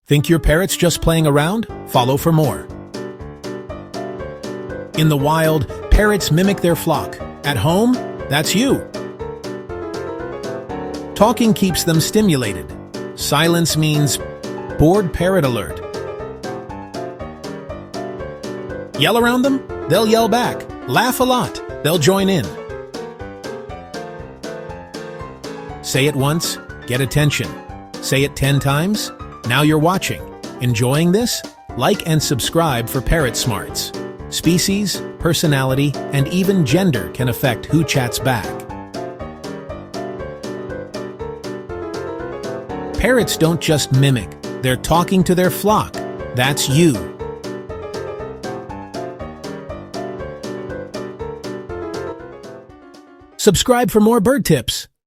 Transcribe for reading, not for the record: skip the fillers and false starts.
Think your parrot's just playing around? Follow for more. In the wild, parrots mimic their flock. At home, that's you. Talking keeps them stimulated. Silence means bored parrot alert. Yell around them? They'll yell back. Laugh a lot. They'll join in. Say it once, get attention. Say it 10 times, now you're watching. Enjoying this? Like and subscribe for parrot smarts. Species, personality, and even gender can affect who chats back. Parrots don't just mimic, they're talking to their flock. That's you. Subscribe for more bird tips.